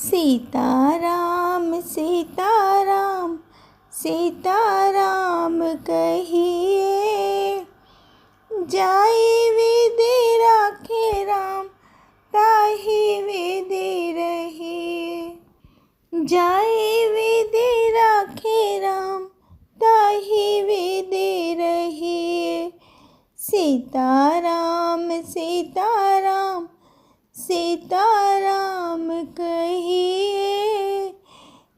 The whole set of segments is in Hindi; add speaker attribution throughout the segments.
Speaker 1: सीताराम सीताराम सीताराम कहिए, जाई विधि राखे राम ताहि विधि रहिए। जाई विधि राखे राम ताहि विधि रहिए। सीताराम सीताराम सीताराम कहिए,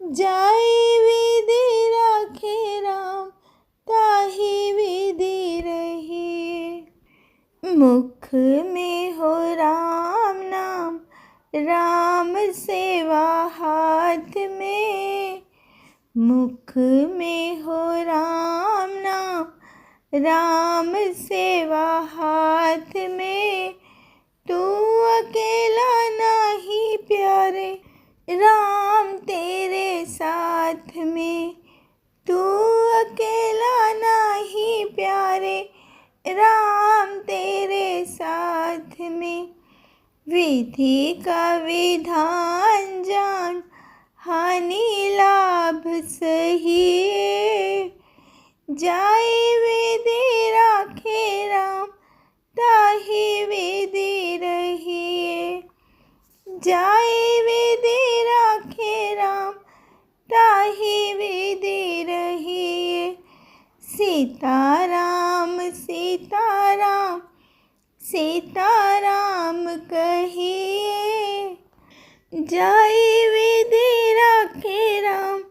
Speaker 1: जाई विधि राखे राम ताहि विधि रहिए। मुख में हो राम नाम राम सेवा हाथ में। मुख में हो राम नाम राम सेवा हाथ में। तू अकेला नहीं प्यारे राम तेरे साथ में। तू अकेला नहीं प्यारे राम तेरे साथ में। विधि का विधान जान हानि लाभ सहिए। जाई विधि राखे राम ताहि विधि रहिए। जाई विधि राखे राम ताहि विधि रहिए। सीताराम सीताराम सीताराम कहिए, जाई विधि राखे राम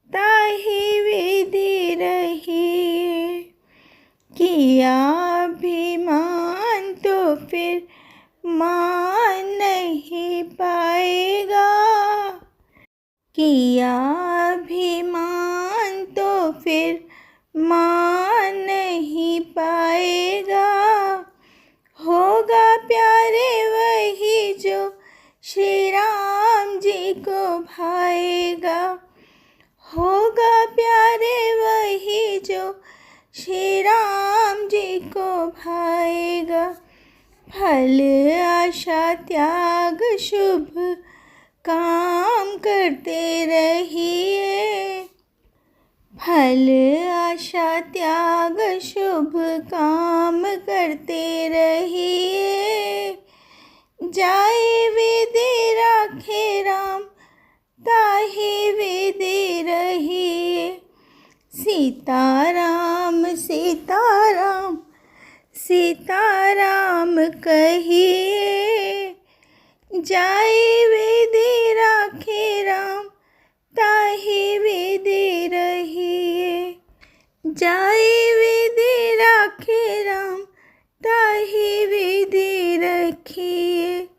Speaker 1: ताहि विधि रहिए। किया अभिमान तो फिर मान नहीं पाएगा। किया अभिमान तो फिर मान नहीं पाएगा। होगा प्यारे वही जो श्री राम जी को भाएगा। होगा प्यारे वही जो श्री राम जी को भाएगा। फल आशा त्याग शुभ काम करते रहिए। फल आशा त्याग शुभ काम करते रहिए। जाई विधि राखे राम ताहि विधि रहिए। सीताराम सीताराम सीताराम कहिए, जाई विधि राखे राम ताहि विधि रहिए। जाई विधि राखे राम ताहि विधि रखिए।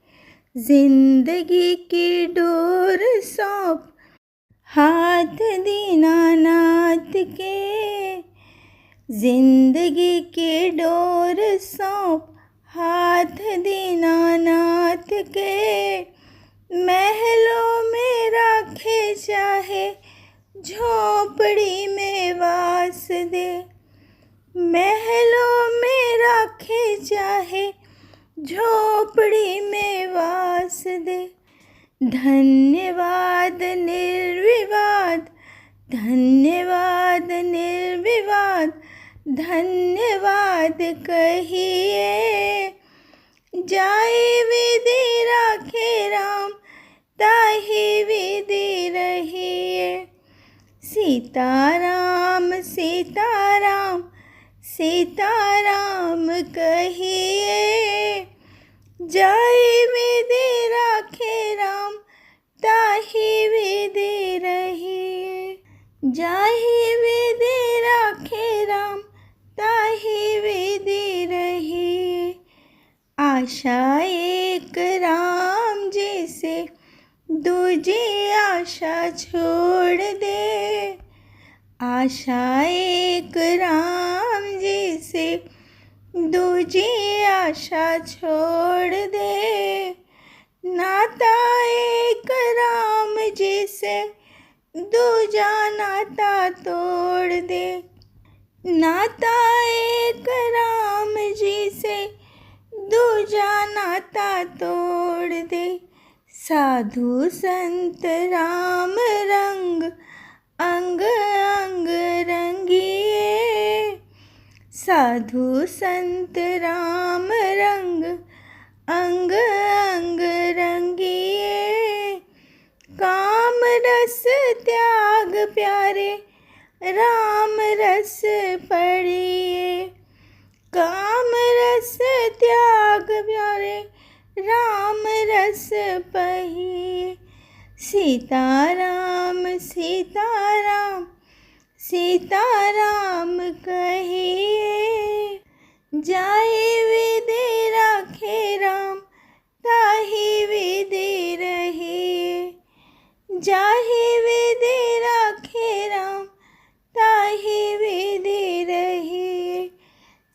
Speaker 1: जिंदगी की डोर सौंप हाथ दीनानाथ के। जिंदगी की डोर सौंप हाथ दीनानाथ के। महलों में राखे चाहे झोपड़ी में वास दे। महलों में राखे चाहे झोपड़ी में वास दे। धन्यवाद निर्विवाद धन्यवाद निर्विवाद धन्यवाद कहिए। जाई विधि राखे राम ताहि विधि रहिए। सीताराम सीताराम सीताराम कहिए, जाई विधि राखे राम ताहि विधि रहिए। जाहि विधि राखे राम ताहि विधि रहिए। आशा एक राम जी से दूजी आशा छोड़ दे। आशा एक राम जी से दूजी आशा छोड़ दे। नाता एक राम जी से दूजा नाता तोड़ दे। नाता एक राम जी से दूजा नाता तोड़ दे। साधु संत राम रंग अंग अंग रंगिए। साधु संत राम रंग अंग अंग रंगिए। काम रस त्याग प्यारे राम रस पढ़िए। काम रस त्याग प्यारे राम रस पहिए। सीताराम सीताराम सीताराम कहिए। जाहि विधि राखे राम ताहि विधि रहिए। जाहि विधि राखे राम ताहि विधि रहिए।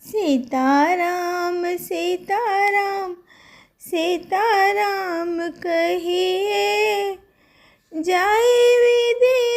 Speaker 1: सीताराम सीताराम सीताराम कहिए। जाहि विधि